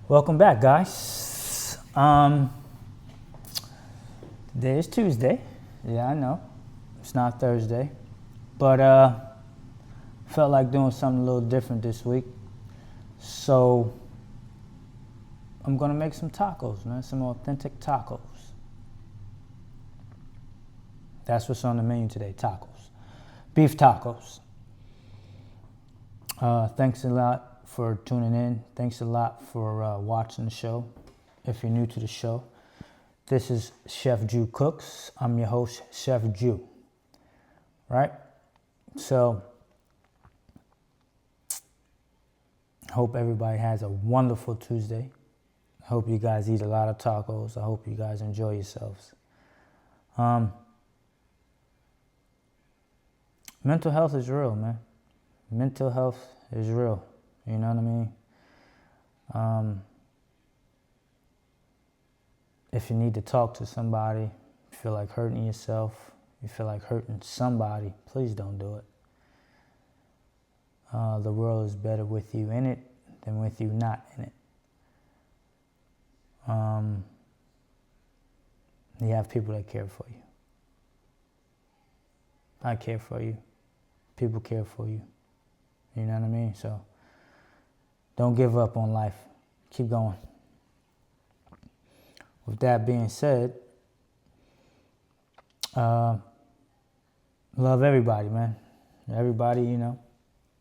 Welcome back, guys. Today is Tuesday. Yeah, I know. It's not Thursday. But felt like doing something a little different this week. So I'm gonna make some tacos, man. Some authentic tacos. That's what's on the menu today, tacos. Beef tacos. Thanks a lot for tuning in. Thanks a lot for watching the show. If you're new to the show, this is Chef Jew Cooks. I'm your host, Chef Jew. Right? So, I hope everybody has a wonderful Tuesday. I hope you guys eat a lot of tacos. I hope you guys enjoy yourselves. Mental health is real, man. Mental health is real. You know what I mean? If you need to talk to somebody, you feel like hurting yourself, you feel like hurting somebody, please don't do it. The world is better with you in it than with you not in it. You have people that care for you. I care for you. People care for you. You know what I mean? So don't give up on life. Keep going. With that being said, love everybody, man. Everybody, you know,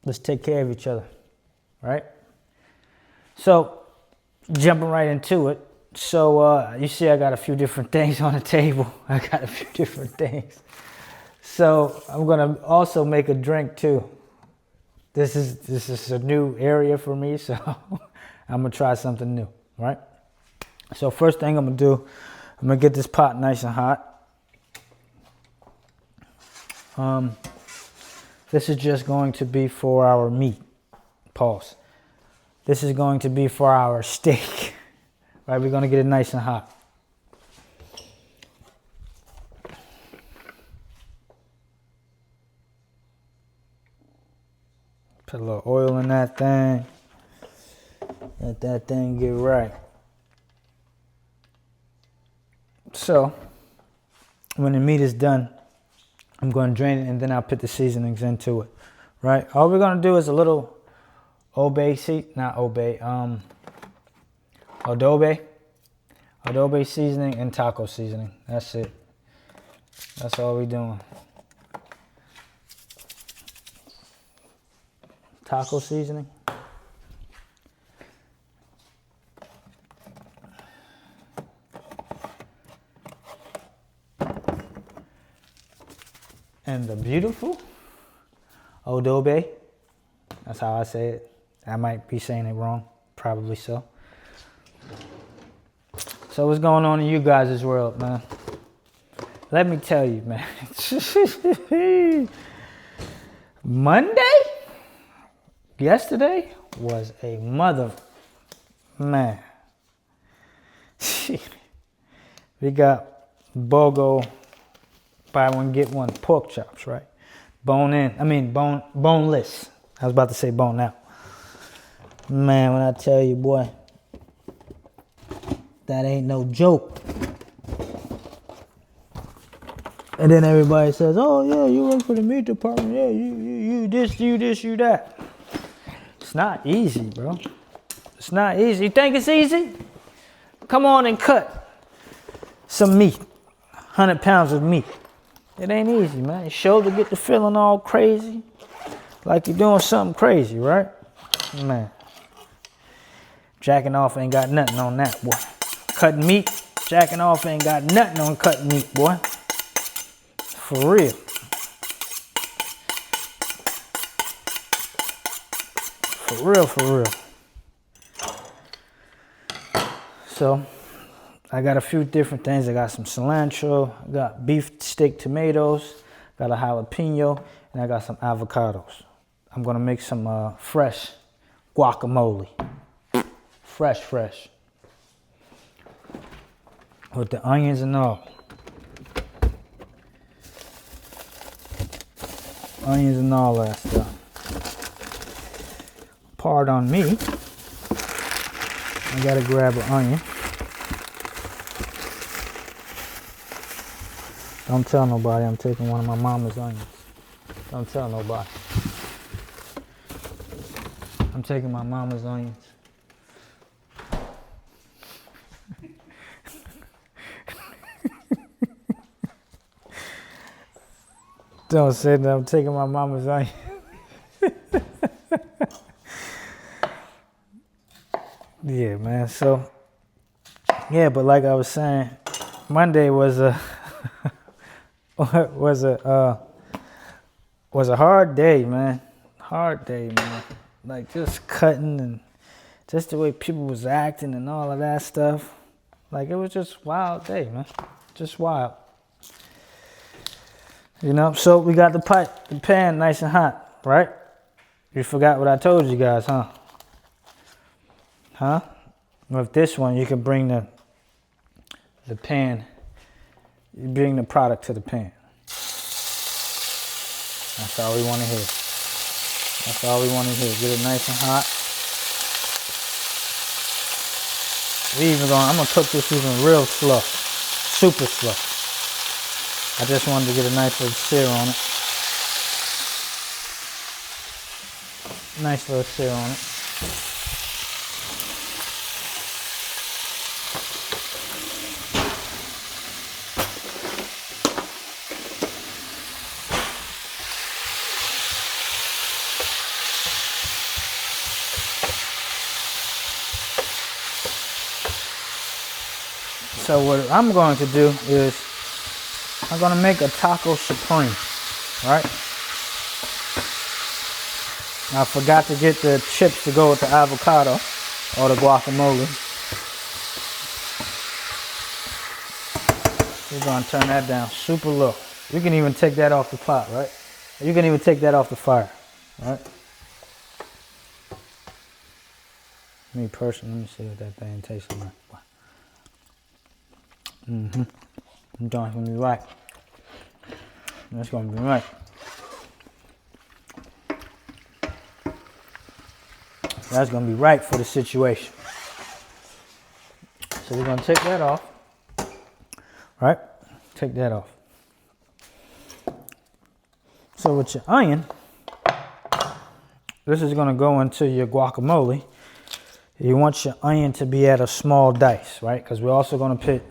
let's take care of each other, right? So, jumping right into it. So, you see I got a few different things on the table. I got a few different things. So, I'm going to also make a drink, too. This is a new area for me, so I'm going to try something new, right? So first thing I'm going to do, I'm going to get this pot nice and hot. This is just going to be for our meat. Pause. This is going to be for our steak. Right, we're going to get it nice and hot. Put a little oil in that thing. Let that thing get right. So, when the meat is done, I'm going to drain it and then I'll put the seasonings into it. Right? All we're going to do is a little adobe seasoning and taco seasoning. That's it. That's all we're doing. Taco seasoning. And the beautiful adobe. That's how I say it. I might be saying it wrong. Probably so. So what's going on in you guys' world, man? Let me tell you, man. Yesterday was a man. We got BOGO buy one get one pork chops, right? Boneless. I was about to say bone out. Man, when I tell you, boy, that ain't no joke. And then everybody says, "Oh yeah, you work for the meat department. Yeah, you this, you that." It's not easy, bro. It's not easy. You think it's easy? Come on and cut some meat. 100 pounds of meat. It ain't easy, man. Your shoulder get to feeling all crazy. Like you're doing something crazy, right? Man. Jacking off ain't got nothing on that, boy. Cutting meat, jacking off ain't got nothing on cutting meat, boy. For real. For real. So, I got a few different things. I got some cilantro, I got beef steak tomatoes, got a jalapeno, and I got some avocados. I'm gonna make some fresh guacamole. Fresh. With the onions and all. Onions and all that stuff. Pardon me. I gotta grab an onion. Don't tell nobody I'm taking one of my mama's onions. Don't tell nobody. I'm taking my mama's onions. Don't say that I'm taking my mama's onions. Yeah, man. So, yeah, but like I was saying, Monday was a was a hard day, man. Hard day, man. Like just cutting and just the way people was acting and all of that stuff. Like it was just wild day, man. Just wild. You know, so we got the pan nice and hot, right? You forgot what I told you guys, huh? Huh? With this one, you can bring the pan, you bring the product to the pan. That's all we want to hear. That's all we want to hear. Get it nice and hot. I'm gonna cook this even real slow, super slow. I just wanted to get a nice little sear on it. Nice little sear on it. So what I'm going to do is I'm going to make a taco supreme, right? I forgot to get the chips to go with the avocado or the guacamole. We're going to turn that down super low. You can even take that off the pot, right? You can even take that off the fire, right? Me personally, let me see what that thing tastes like. I'm going to be right. That's going to be right. That's going to be right for the situation. So we're going to take that off. Right? Take that off. So with your onion, this is going to go into your guacamole. You want your onion to be at a small dice, right? Because we're also going to put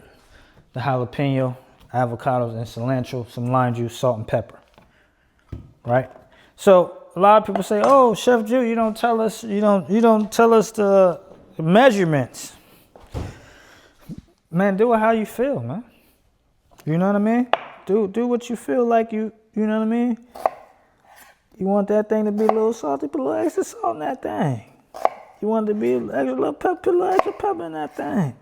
the jalapeno, avocados, and cilantro, some lime juice, salt, and pepper, right? So a lot of people say, "Oh, Chef Jew, you don't tell us the measurements." Man, do it how you feel, man. You know what I mean? Do what you feel like you know what I mean? You want that thing to be a little salty, put a little extra salt in that thing. You want it to be a little pepper, put a little extra pepper in that thing.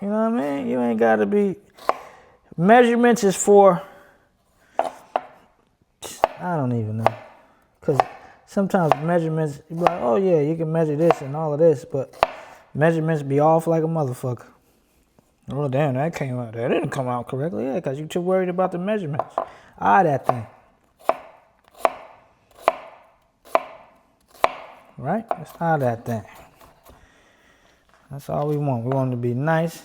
You know what I mean? You ain't got to be... Measurements is for... I don't even know. Because sometimes measurements, you be like, oh yeah, you can measure this and all of this, but measurements be off like a motherfucker. Oh damn, that came out. That didn't come out correctly. Yeah, because you're too worried about the measurements. Eye that thing. Right? Let's eye that thing. That's all we want. We want it to be nice.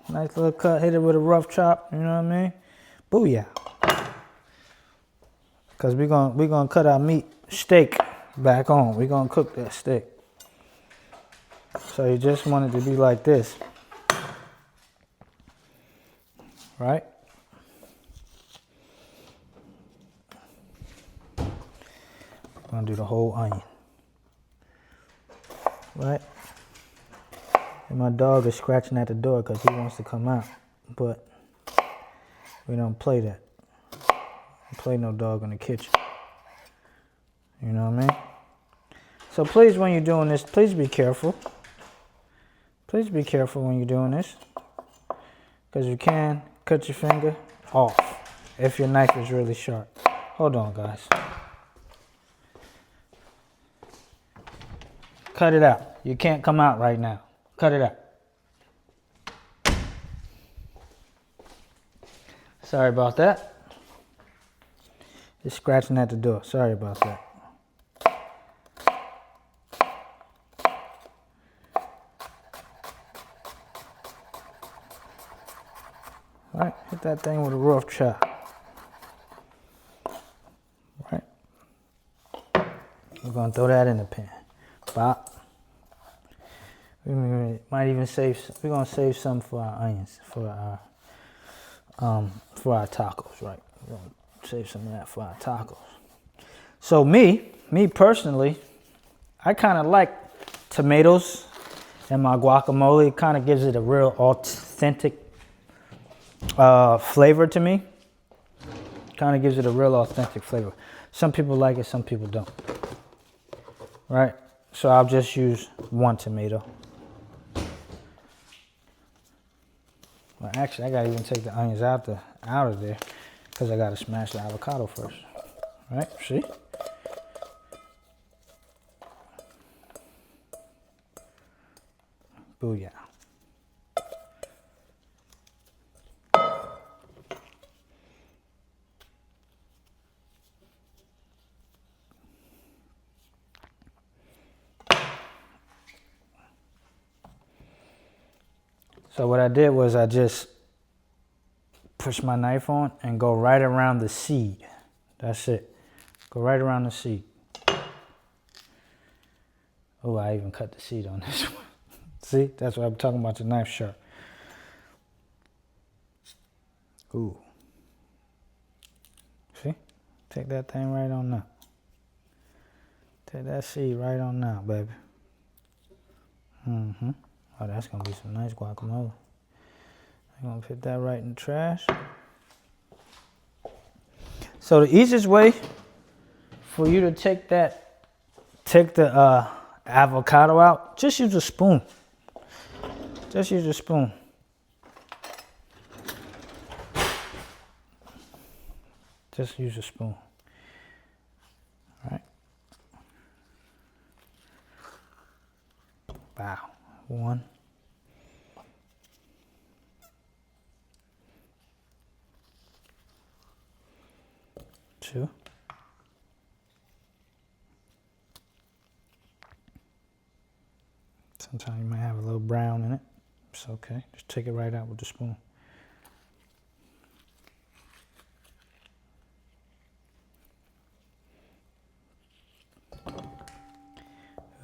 Nice little cut. Hit it with a rough chop. You know what I mean? Booyah. Because we're gonna cut our meat steak back on. We're going to cook that steak. So you just want it to be like this. Right? I'm going to do the whole onion. Right? And my dog is scratching at the door because he wants to come out. But we don't play that. Don't play no dog in the kitchen. You know what I mean? So please, when you're doing this, please be careful. Please be careful when you're doing this. Because you can cut your finger off if your knife is really sharp. Hold on, guys. Cut it out. You can't come out right now. Cut it out. Sorry about that. Just scratching at the door. Sorry about that. Hit that thing with a rough chop. Right? We're gonna throw that in the pan. Bop. We might even save. We're gonna save some for our onions, for our tacos, right? We're gonna save some of that for our tacos. So me personally, I kind of like tomatoes in my guacamole. It kind of gives it a real authentic flavor to me. Kind of gives it a real authentic flavor. Some people like it, some people don't. Right? So I'll just use one tomato. Well, actually, I gotta even take the onions out of there because I gotta smash the avocado first. Right? See? Booyah. So what I did was I just push my knife on and go right around the seed. That's it. Go right around the seed. Oh, I even cut the seed on this one. See, that's what I'm talking about, the knife sharp. Ooh. See? Take that thing right on now. Take that seed right on now, baby. Mm-hmm. Oh, that's gonna be some nice guacamole. I'm gonna put that right in the trash. So the easiest way for you to take the avocado out, just use a spoon. Just use a spoon. Just use a spoon. All right. Wow. 1. 2. Sometimes you might have a little brown in it. It's okay. Just take it right out with the spoon.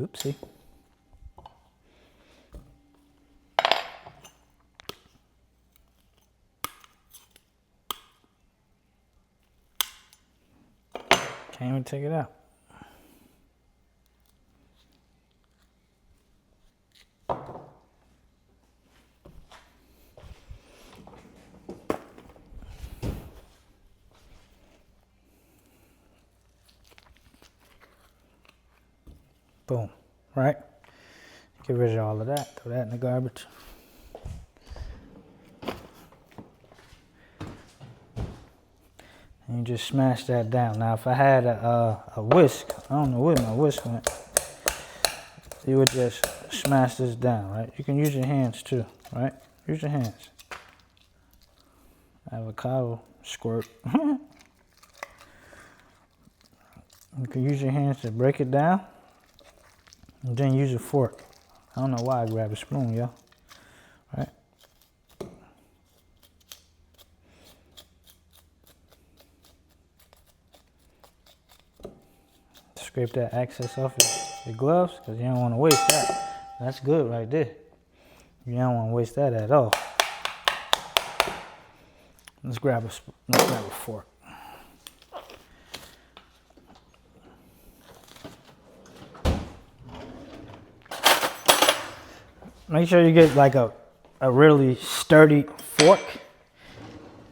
Oopsie. Can't even take it out. Boom. Right? Get rid of all of that. Throw that in the garbage. And you just smash that down. Now, if I had a whisk, I don't know where my whisk went, you would just smash this down, right? You can use your hands too, right? Use your hands. Avocado squirt. You can use your hands to break it down, and then use a fork. I don't know why I grabbed a spoon, yo. Right? Scrape that excess off your gloves, because you don't want to waste that. That's good right there. You don't want to waste that at all. Let's grab a fork. Make sure you get like a really sturdy fork,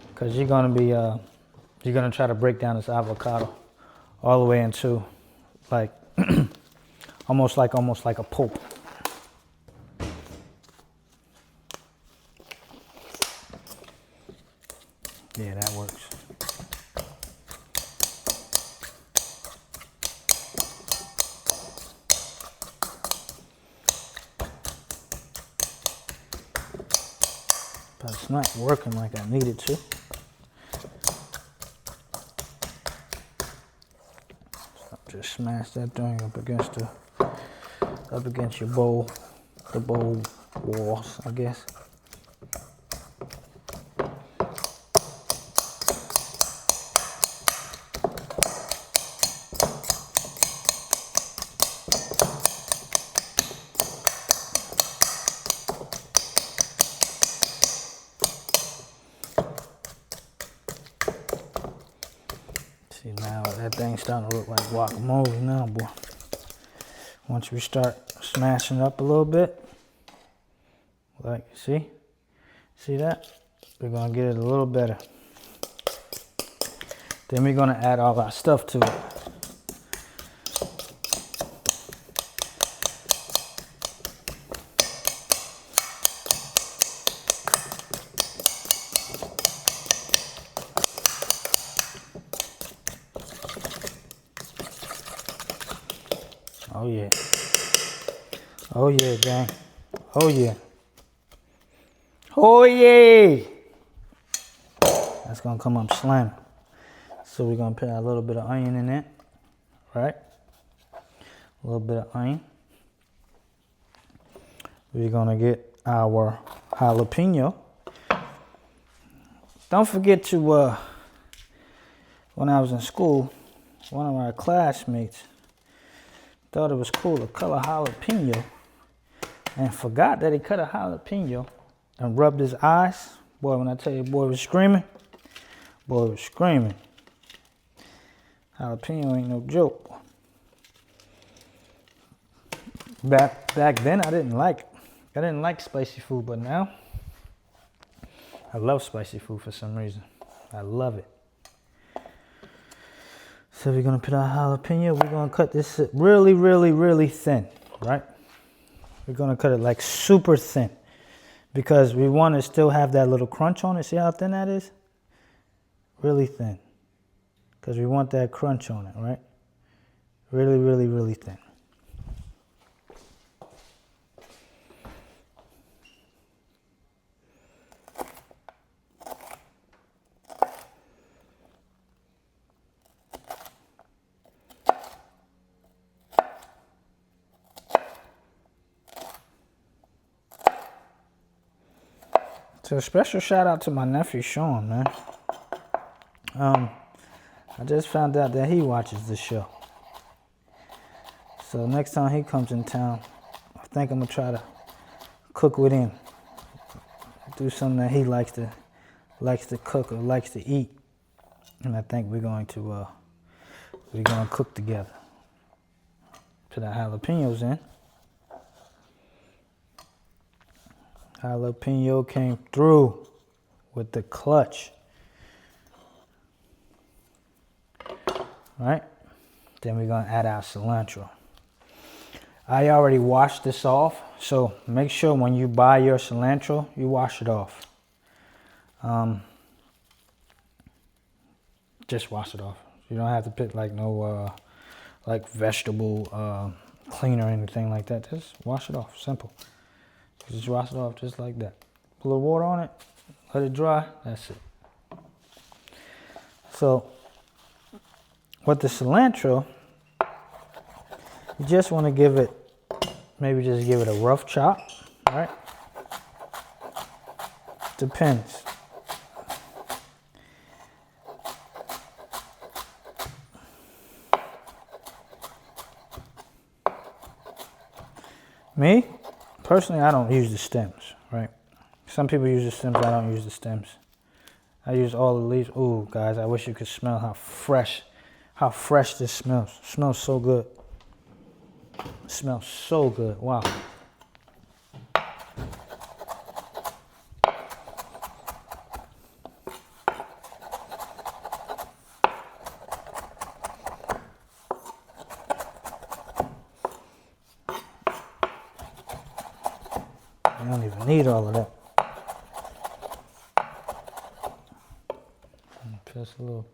because you're gonna try to break down this avocado all the way into like almost like a pulp. Yeah, that works. But it's not working like I need it to. So just smash that thing up against your bowl, the bowl walls, I guess. starting to look like guacamole now, boy. Once we start smashing it up a little bit, like, see that? We're gonna get it a little better. Then we're gonna add all our stuff to it. Oh yeah. Oh yeah, gang. Oh yeah. Oh yeah. That's gonna come up slamming. So we're gonna put a little bit of onion in it, right? A little bit of onion. We're gonna get our jalapeno. Don't forget to, when I was in school, one of our classmates thought it was cool to cut a jalapeno and forgot that he cut a jalapeno and rubbed his eyes. Boy, when I tell you, boy was screaming. Boy was screaming. Jalapeno ain't no joke. Back then, I didn't like spicy food, but now I love spicy food for some reason. I love it. So we're gonna put our jalapeno. We're gonna cut this really, really, really thin, right? We're gonna cut it like super thin because we want to still have that little crunch on it. See how thin that is? Really thin. Because we want that crunch on it, right? Really, really, really thin. So a special shout out to my nephew Sean, man. I just found out that he watches the show. So next time he comes in town, I think I'm gonna try to cook with him. Do something that he likes to cook or likes to eat. And I think we're gonna cook together. Put our jalapenos in. Jalapeno came through with the clutch. Right? Then we're gonna add our cilantro. I already washed this off, so make sure when you buy your cilantro, you wash it off. Just wash it off. You don't have to put like no like vegetable cleaner or anything like that. Just wash it off. Simple. Just wash it off just like that. Put a little water on it, let it dry, that's it. So with the cilantro, you just want to give it, maybe just give it a rough chop, right? Depends. Me, personally, I don't use the stems, right? Some people use the stems, I don't use the stems. I use all the leaves. Ooh, guys, I wish you could smell how fresh this smells. It smells so good. It smells so good. Wow. You don't even need all of that. Just a little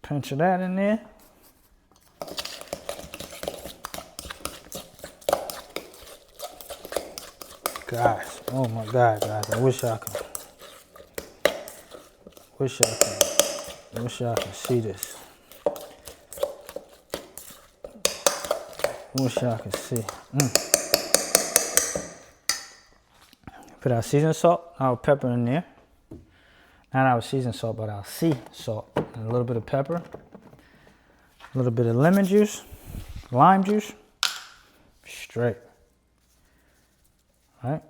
pinch of that in there. Guys, oh my God, guys, I wish y'all could see this. Wish y'all could see. Put our seasoned salt, our pepper in there. Not our seasoned salt, but our sea salt. And a little bit of pepper. A little bit of lemon juice. Lime juice. Straight. All right.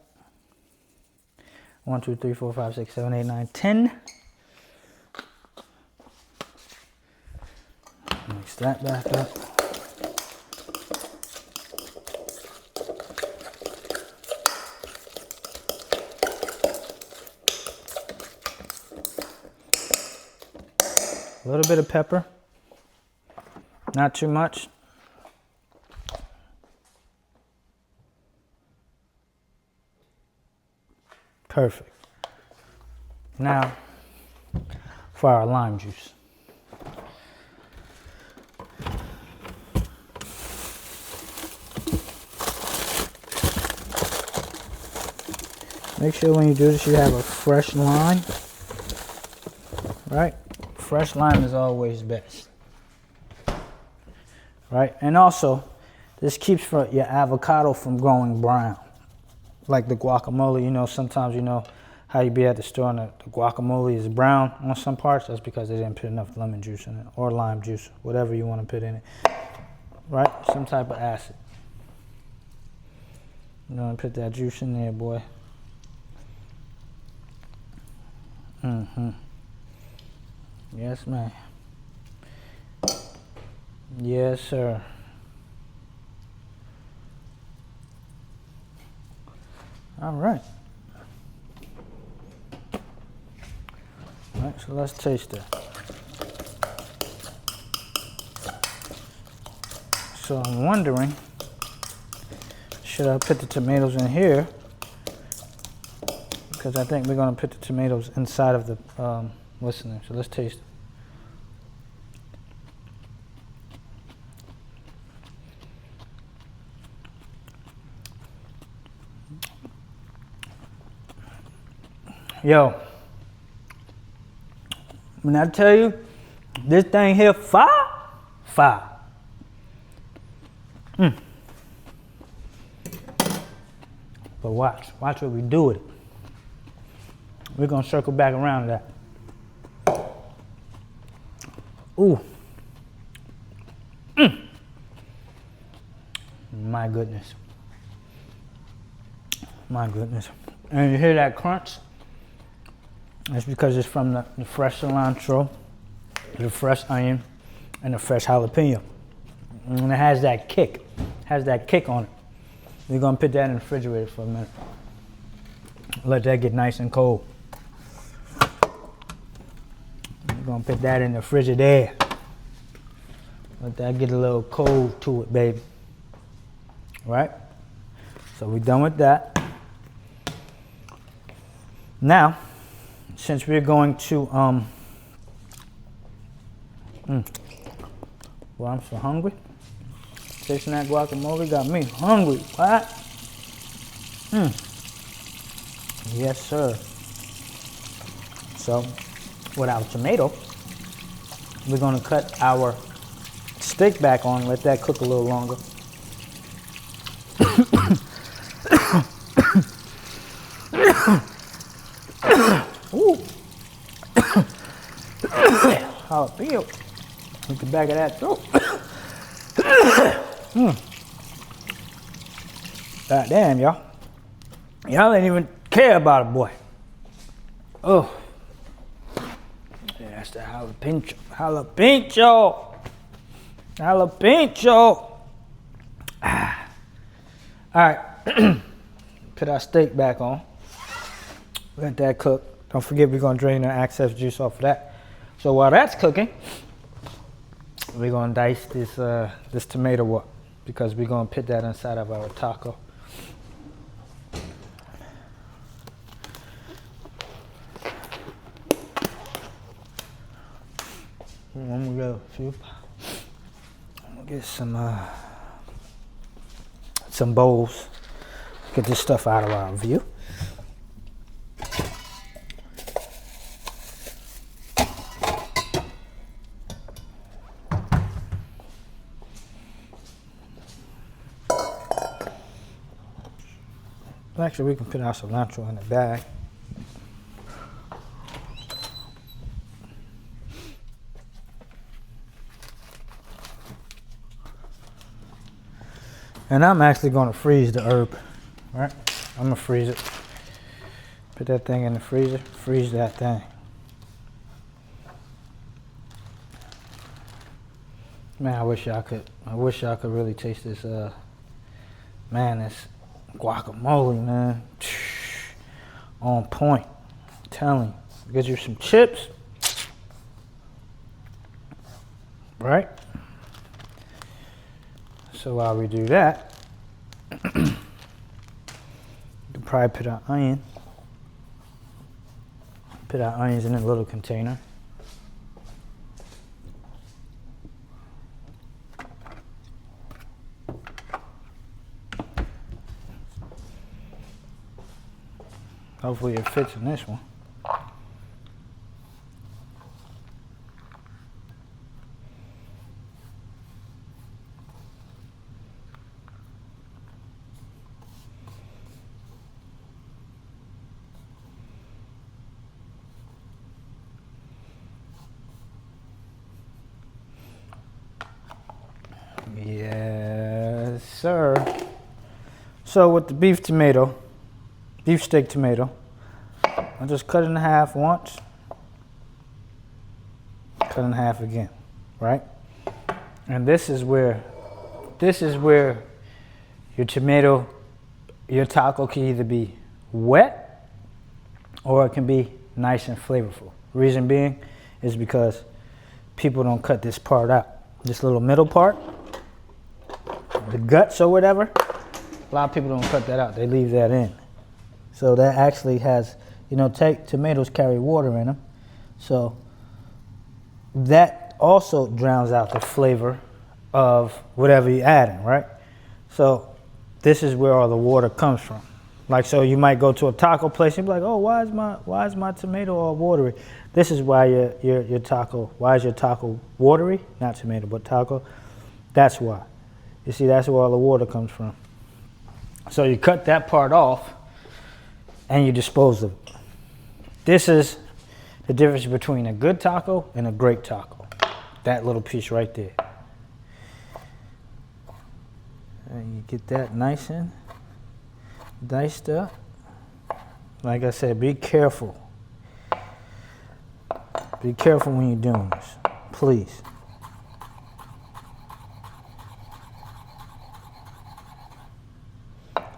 1, 2, 3, 4, 5, 6, 7, 8, 9, 10. that back up. A little bit of pepper, not too much. Perfect. Now for our lime juice. Make sure when you do this you have a fresh lime, right? Fresh lime is always best, right? And also, this keeps your avocado from going brown. Like the guacamole, you know, sometimes you know how you be at the store and the guacamole is brown on some parts. That's because they didn't put enough lemon juice in it, or lime juice, whatever you want to put in it, right? Some type of acid. You know, put that juice in there, boy. Yes, ma'am. Yes, sir. All right. All right, so let's taste it. So I'm wondering, should I put the tomatoes in here? Because I think we're going to put the tomatoes inside of the, what's the name? So let's taste it. Yo, when I tell you, this thing here, fire. But watch what we do with it. We're gonna circle back around to that. Ooh. My goodness. My goodness. And you hear that crunch? That's because it's from the fresh cilantro, the fresh onion, and the fresh jalapeno. And it has that kick. On it. We're gonna put that in the refrigerator for a minute. Let that get nice and cold. We're gonna put that in the Frigidaire. Let that get a little cold to it, baby. Right? So we're done with that. Now, since we're going to, well, I'm so hungry. Tasting that guacamole got me hungry. What? Yes, sir. So, with our tomato, we're gonna cut our steak back on, let that cook a little longer. Ooh. Jalapeno. Hit the back of that throat. God damn, y'all. Y'all ain't even care about it, boy. Oh. Yeah, that's the jalapeno. Jalapeno. Ah. All right. Put our steak back on. Let that cook. Don't forget we're gonna drain the excess juice off of that. So while that's cooking, we're gonna dice this tomato up because we're gonna put that inside of our taco. I'm gonna go a few. I'm gonna get some bowls. Get this stuff out of our view. Actually, we can put our cilantro in the bag. And I'm actually going to freeze the herb. All right, I'm gonna freeze it. Put that thing in the freezer. Freeze that thing. Man, I wish y'all could really taste this, man, this guacamole, man. On point. I'm telling you. Get you some chips. Right? So while we do that, you can probably put our onion. Put our onions in a little container. Hopefully it fits in this one. Yes, sir. So with the beef steak tomato, I just cut it in half once, cut in half again, right? And this is where your taco can either be wet or it can be nice and flavorful. Reason being is because people don't cut this part out. This little middle part, the guts or whatever, a lot of people don't cut that out. They leave that in. So that actually has, tomatoes carry water in them. So that also drowns out the flavor of whatever you're adding, right? So this is where all the water comes from. Like, so you might go to a taco place and be like, oh, why is my tomato all watery? This is why your taco, why is your taco watery? Not tomato, but taco. That's why. You see, that's where all the water comes from. So you cut that part off and you dispose of it. This is the difference between a good taco and a great taco. That little piece right there. And you get that nice and diced up. Like I said, be careful. Be careful when you're doing this, please.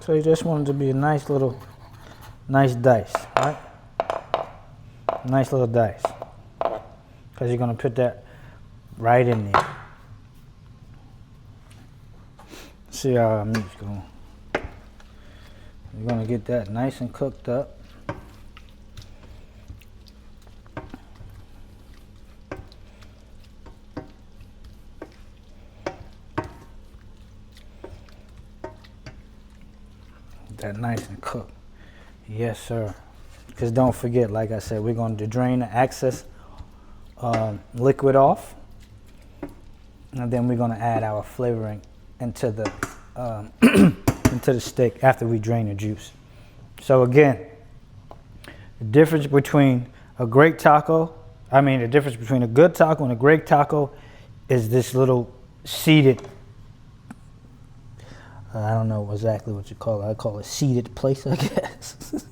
So you just want it to be a nice dice, right? Nice little dice. Because you're going to put that right in there. See how our meat's going. You're going to get that nice and cooked up. That nice and cooked. Yes, sir. Because don't forget, like I said, we're going to drain the excess liquid off. And then we're going to add our flavoring into the into the steak after we drain the juice. So again, the difference between a good taco and a great taco is this little seeded, I don't know exactly what you call it. I call it seeded place, I guess.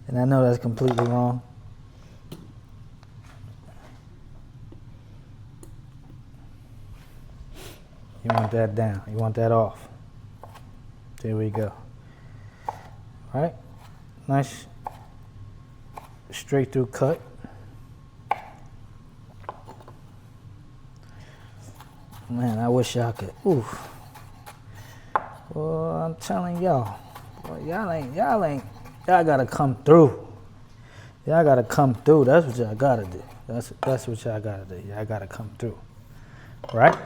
And I know that's completely wrong. You want that down. You want that off. There we go. All right. Nice straight through cut. Man, I wish y'all could. Oof. Well, I'm telling y'all. Well, y'all gotta come through. Y'all gotta come through. That's what y'all gotta do. That's what y'all gotta do. Y'all gotta come through. Right?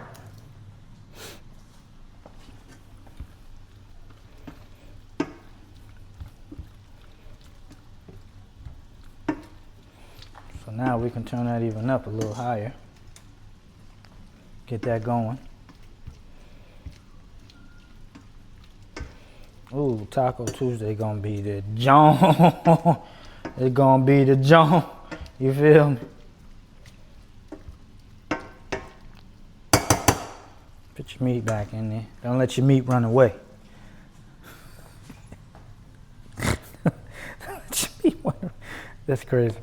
So now we can turn that even up a little higher. Get that going. Ooh, Taco Tuesday gonna be the John. It's gonna be the John. You feel me? Put your meat back in there. Don't let your meat run away. That's crazy.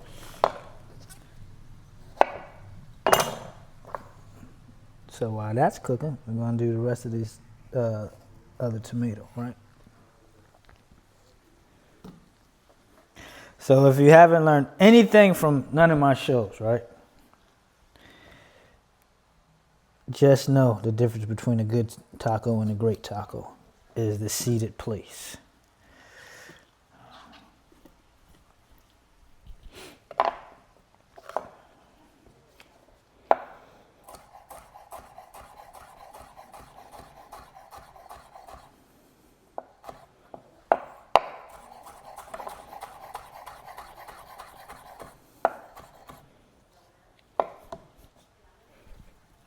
So while that's cooking, we're gonna do the rest of this other tomato, right? So if you haven't learned anything from none of my shows, right? Just know the difference between a good taco and a great taco is the seated place.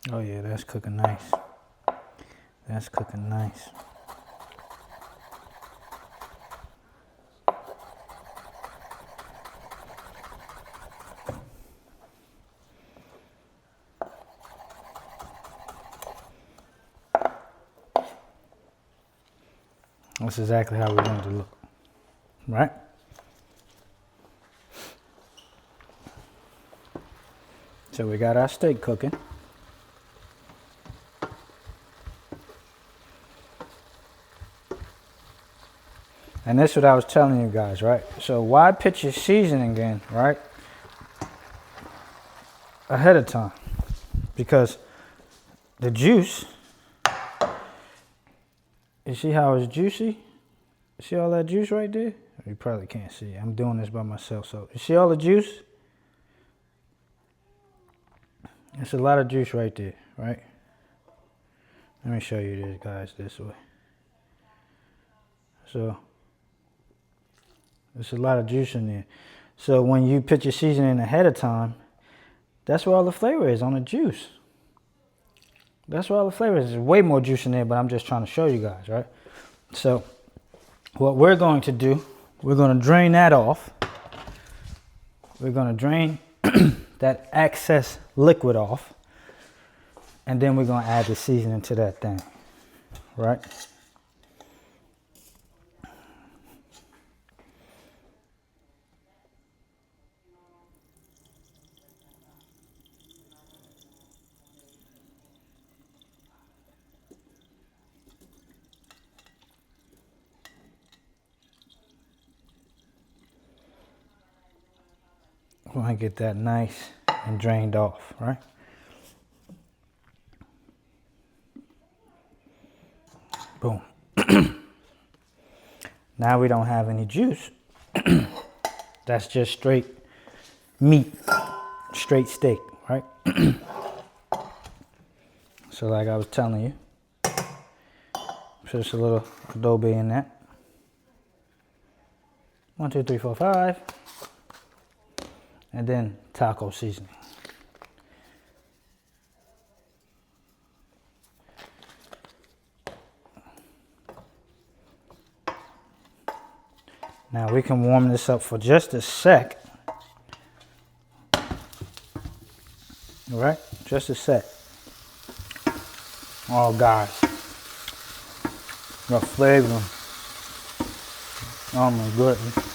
Oh yeah, that's cooking nice. That's cooking nice. That's exactly how we want it to look, right? So we got our steak cooking. And this is what I was telling you guys, right? So why put your seasoning in, right? Ahead of time. Because the juice, you see how it's juicy? You see all that juice right there? You probably can't see. I'm doing this by myself. So you see all the juice? It's a lot of juice right there, right? Let me show you this, guys, this way. So there's a lot of juice in there. So when you put your seasoning ahead of time, that's where all the flavor is, on the juice. That's where all the flavor is. There's way more juice in there, but I'm just trying to show you guys, right? So what we're going to do, we're going to drain that off. We're going to drain that excess liquid off. And then we're going to add the seasoning to that thing, right? We want to get that nice and drained off, right? Boom. Now we don't have any juice. That's just straight meat, straight steak, right? So like I was telling you, put just a little adobe in that. 1, 2, 3, 4, 5. And then taco seasoning. Now we can warm this up for just a sec. All right, just a sec. Oh guys, the flavor. Oh my goodness.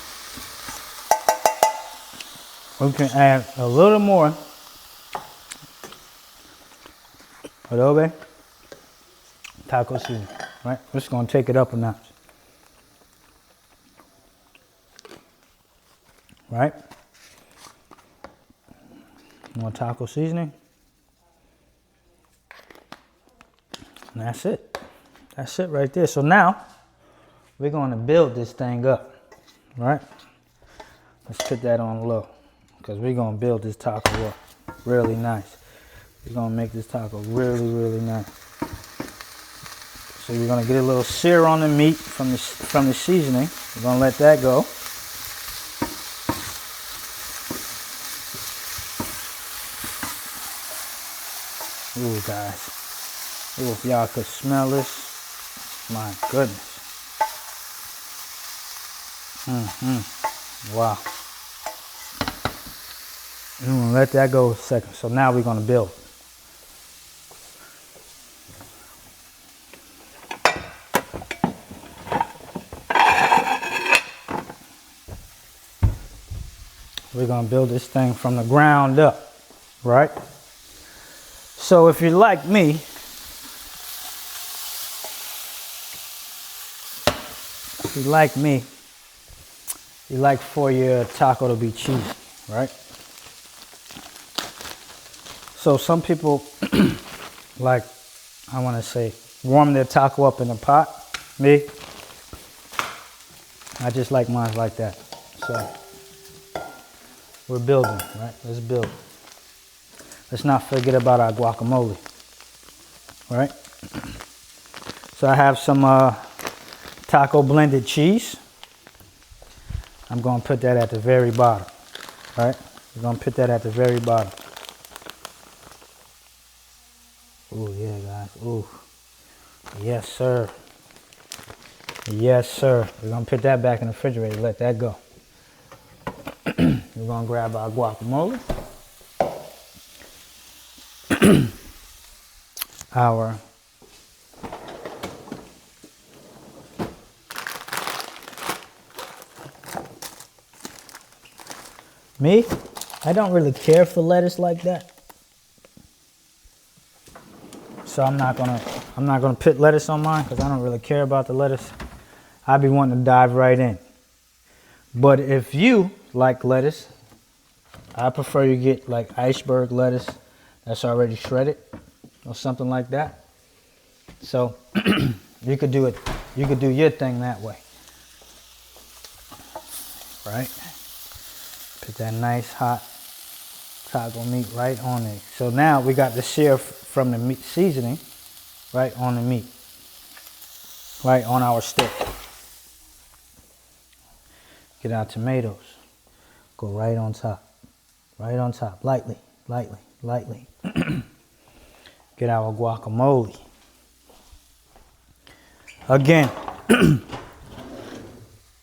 We can add a little more adobe taco seasoning, right? We're just gonna take it up a notch. Right? More taco seasoning. And that's it. That's it right there. So now we're going to build this thing up, right? Let's put that on low because we're going to build this taco up really nice. We're going to make this taco really, really nice. So you're going to get a little sear on the meat from the seasoning. We're going to let that go. Ooh, guys. Ooh, if y'all could smell this, my goodness. Wow. I'm gonna let that go a second. So now we're gonna build. We're gonna build this thing from the ground up, right? So if you're like me, you like me, you like for your taco to be cheesy, right? So some people like, I want to say, warm their taco up in a pot. Me, I just like mine like that. So we're building, right? Let's build. Let's not forget about our guacamole, right? So I have some taco blended cheese. I'm going to put that at the very bottom, right? We're going to put that at the very bottom. Oh yeah, guys. Oh, yes, sir. Yes, sir. We're going to put that back in the refrigerator. Let that go. We're going to grab our guacamole. Our me, I don't really care for lettuce like that. So I'm not gonna put lettuce on mine because I don't really care about the lettuce. I'd be wanting to dive right in. But if you like lettuce, I prefer you get like iceberg lettuce that's already shredded or something like that. So you could do it. You could do your thing that way, right? Put that nice hot taco meat right on it. So now we got the sear from the meat seasoning right on the meat, right on our stick. Get our tomatoes, go right on top, lightly, lightly, lightly. Get our guacamole. Again,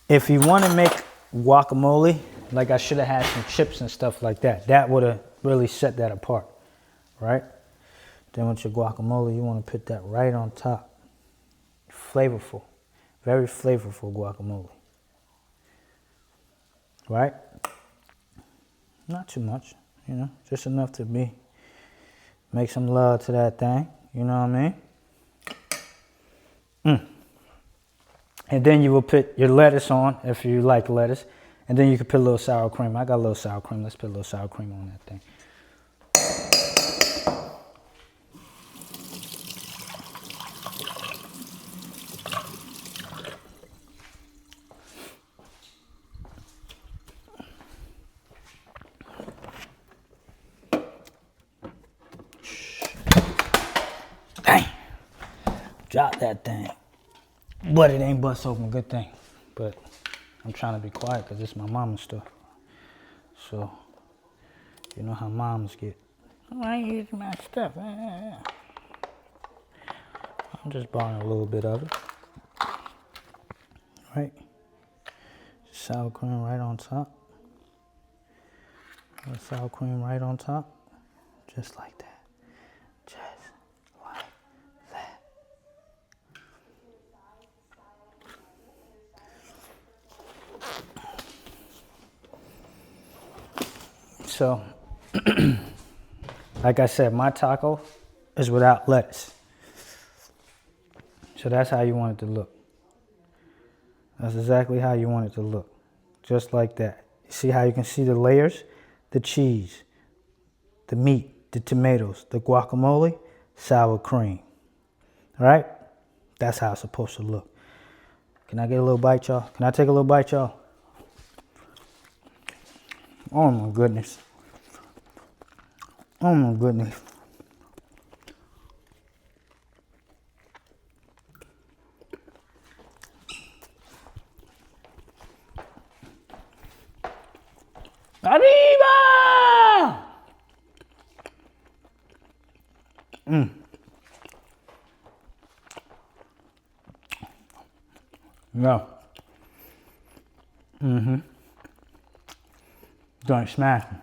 if you want to make guacamole, like I should have had some chips and stuff like that. That would have really set that apart, right? Then with your guacamole, you want to put that right on top. Flavorful, very flavorful guacamole, right? Not too much, you know, just enough to make some love to that thing, you know what I mean? And then you will put your lettuce on, if you like lettuce. And then you can put a little sour cream. I got a little sour cream. Let's put a little sour cream on that thing. Dang. Drop that thing. But it ain't bust open. Good thing. But I'm trying to be quiet because it's my mama's stuff. So, you know how moms get. Oh, I ain't using my stuff. I'm just borrowing a little bit of it. Right? Sour cream right on top. Sour cream right on top. Just like that. Just like that. So, like I said, my taco is without lettuce. So that's how you want it to look. That's exactly how you want it to look. Just like that. See how you can see the layers? The cheese, the meat, the tomatoes, the guacamole, sour cream. All right? That's how it's supposed to look. Can I get a little bite, y'all? Can I take a little bite, y'all? Oh my goodness. Oh my goodness. Arriba! No. Don't smash me.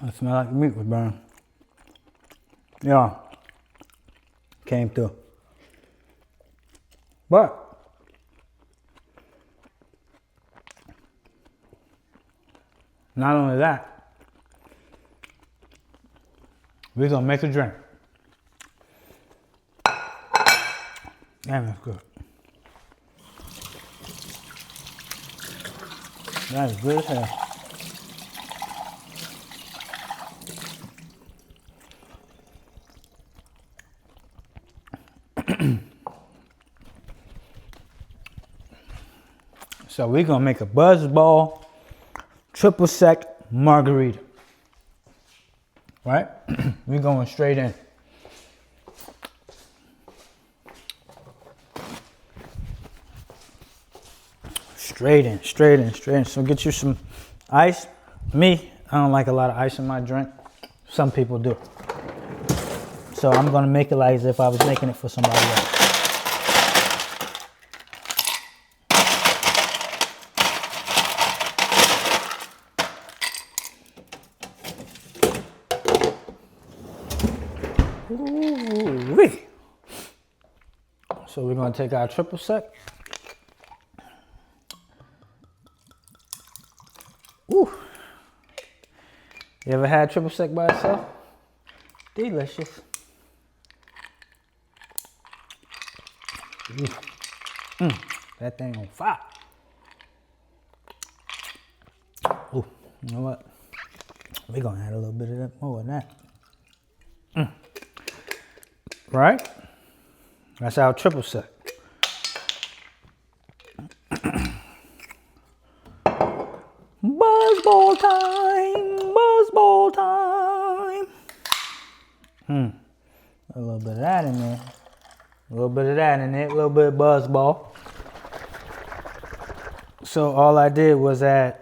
It smells like meat was burned. Yeah. Came through. But not only that, we're gonna make a drink. Damn, that's good. That is good as hell. So we're gonna make a Buzzball triple sec margarita. Right? We're going straight in. Straight in, straight in, straight in. So get you some ice. Me, I don't like a lot of ice in my drink. Some people do. So I'm gonna make it like as if I was making it for somebody else. Ooh-wee. So we're gonna take our triple sec. Ooh. You ever had triple sec by itself? Delicious. That thing on fire. Ooh, you know what? We're gonna add a little bit of that more than that. Right? That's our triple sec. Buzzball time! Buzzball time! A little bit of that in there. A little bit of that in there. A little bit of Buzzball. So all I did was add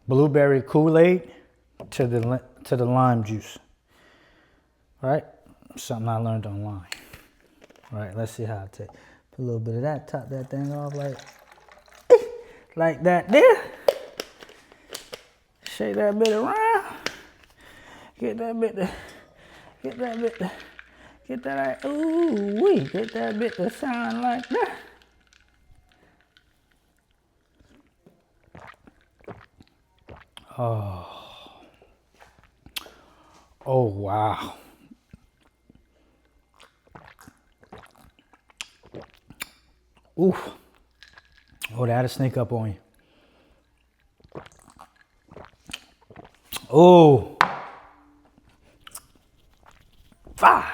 blueberry Kool-Aid to the lime juice. Right? Something I learned online. All right, let's see how I take. Put a little bit of that, top that thing off like that there. Shake that bit around. Get that bit to sound like that. Oh wow. Oof. Oh, that'll sneak up on you. Oh. Fire.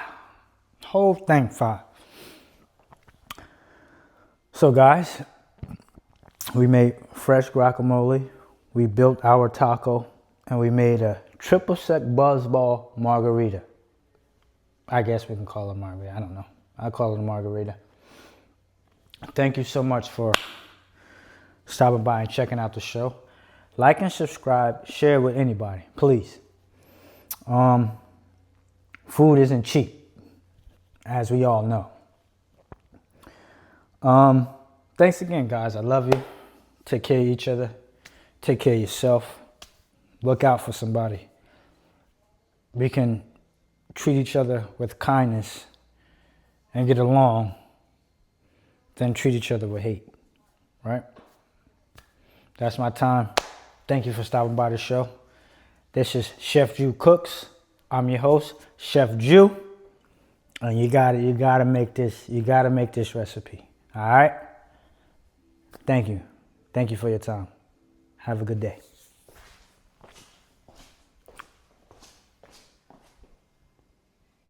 Whole thing fire. So guys, we made fresh guacamole, we built our taco, and we made a triple sec Buzzball margarita. I guess we can call it margarita, I don't know. I call it a margarita. Thank you so much for stopping by and checking out the show. Like and subscribe, share with anybody, please. Food isn't cheap, as we all know. Thanks again, guys. I love you. Take care of each other. Take care of yourself. Look out for somebody. We can treat each other with kindness and get along, then treat each other with hate, right? That's my time. Thank you for stopping by the show. This is Chef Jew Cooks. I'm your host, Chef Jew. And you gotta make this recipe. All right? Thank you. Thank you for your time. Have a good day.